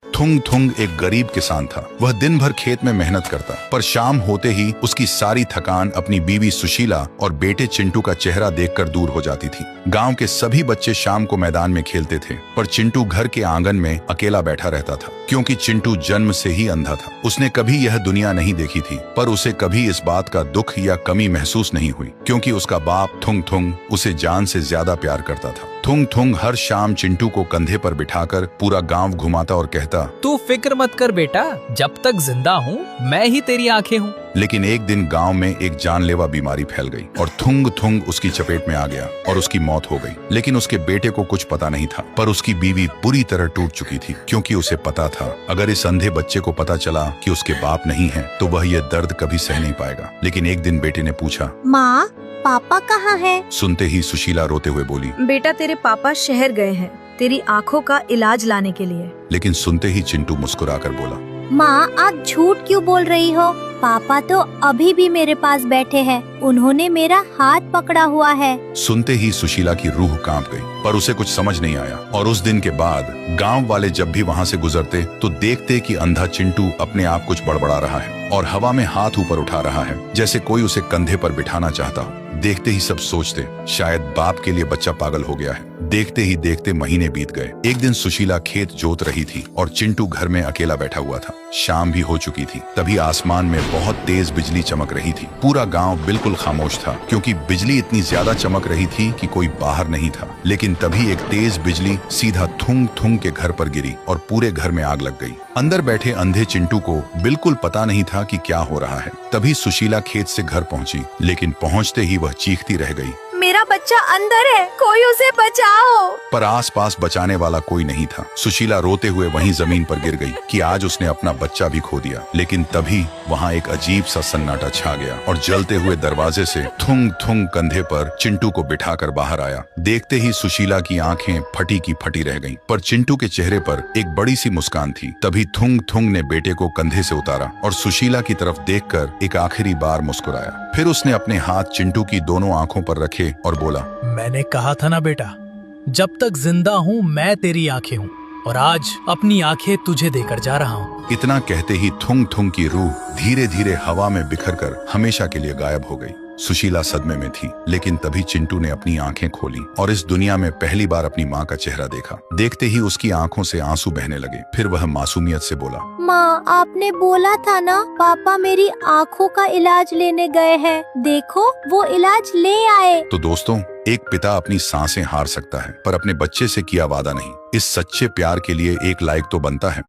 थुंग थुंग एक गरीब किसान था। वह दिन भर खेत में मेहनत करता, पर शाम होते ही उसकी सारी थकान अपनी बीवी सुशीला और बेटे चिंटू का चेहरा देखकर दूर हो जाती थी। गांव के सभी बच्चे शाम को मैदान में खेलते थे, पर चिंटू घर के आंगन में अकेला बैठा रहता था, क्योंकि चिंटू जन्म से ही अंधा था। उसने कभी यह दुनिया नहीं देखी थी, पर उसे कभी इस बात का दुख या कमी महसूस नहीं हुई, क्योंकि उसका बाप थुंग थुंग उसे जान से ज्यादा प्यार करता था। थुंग थुंग हर शाम चिंटू को कंधे पर बिठाकर पूरा गांव घुमाता और कहता, तू फिक्र मत कर बेटा, जब तक जिंदा हूँ मैं ही तेरी आंखें हूँ। लेकिन एक दिन गांव में एक जानलेवा बीमारी फैल गई और थुंग थुंग उसकी चपेट में आ गया और उसकी मौत हो गई। लेकिन उसके बेटे को कुछ पता नहीं था, पर उसकी बीवी बुरी तरह टूट चुकी थी, क्योंकि उसे पता था अगर इस अंधे बच्चे को पता चला कि उसके बाप नहीं है तो वह यह दर्द कभी सह नहीं पाएगा। लेकिन एक दिन बेटे ने पूछा, माँ पापा कहाँ है? सुनते ही सुशीला रोते हुए बोली, बेटा तेरे पापा शहर गए हैं तेरी आँखों का इलाज लाने के लिए। लेकिन सुनते ही चिंटू मुस्कुराकर बोला, माँ आप झूठ क्यों बोल रही हो? पापा तो अभी भी मेरे पास बैठे हैं, उन्होंने मेरा हाथ पकड़ा हुआ है। सुनते ही सुशीला की रूह कांप गई, पर उसे कुछ समझ नहीं आया। और उस दिन के बाद गांव वाले जब भी वहां से गुजरते तो देखते कि अंधा चिंटू अपने आप कुछ बड़बड़ा रहा है और हवा में हाथ ऊपर उठा रहा है, जैसे कोई उसे कंधे पर बिठाना चाहता हो। देखते ही सब सोचते शायद बाप के लिए बच्चा पागल हो गया है। देखते ही देखते महीने बीत गए। एक दिन सुशीला खेत जोत रही थी और चिंटू घर में अकेला बैठा हुआ था। शाम भी हो चुकी थी। तभी आसमान में बहुत तेज बिजली चमक रही थी। पूरा गांव बिल्कुल खामोश था, क्योंकि बिजली इतनी ज्यादा चमक रही थी कि कोई बाहर नहीं था। लेकिन तभी एक तेज बिजली सीधा थुंग थुंग के घर पर गिरी और पूरे घर में आग लग गई। अंदर बैठे अंधे चिंटू को बिल्कुल पता नहीं था कि क्या हो रहा है। तभी सुशीला खेत से घर पहुंची, लेकिन पहुंचते ही वह चीखती रह गई, मेरा बच्चा अंदर है, कोई उसे बचाओ। पर आसपास बचाने वाला कोई नहीं था। सुशीला रोते हुए वहीं जमीन पर गिर गई कि आज उसने अपना बच्चा भी खो दिया। लेकिन तभी वहां एक अजीब सा सन्नाटा छा गया और जलते हुए दरवाजे से थुंग थुंग कंधे पर चिंटू को बिठाकर बाहर आया। देखते ही सुशीला की आंखें फटी की फटी रह गईं, पर चिंटू के चेहरे पर एक बड़ी सी मुस्कान थी। तभी थुंग थुंग ने बेटे को कंधे से उतारा और सुशीला की तरफ देखकर एक आखिरी बार मुस्कुराया। फिर उसने अपने हाथ चिंटू की दोनों आंखों पर रखे और बोला, मैंने कहा था ना बेटा, जब तक जिंदा हूँ मैं तेरी आंखें हूँ, और आज अपनी आंखें तुझे देकर जा रहा हूँ। इतना कहते ही थुंग थुंग की रूह धीरे धीरे हवा में बिखरकर हमेशा के लिए गायब हो गई। सुशीला सदमे में थी, लेकिन तभी चिंटू ने अपनी आंखें खोली और इस दुनिया में पहली बार अपनी माँ का चेहरा देखा। देखते ही उसकी आंखों से आंसू बहने लगे। फिर वह मासूमियत से बोला, माँ आपने बोला था ना पापा मेरी आँखों का इलाज लेने गए हैं, देखो वो इलाज ले आए। तो दोस्तों, एक पिता अपनी सांसें हार सकता है, पर अपने बच्चे से किया वादा नहीं। इस सच्चे प्यार के लिए एक लाइक तो बनता है।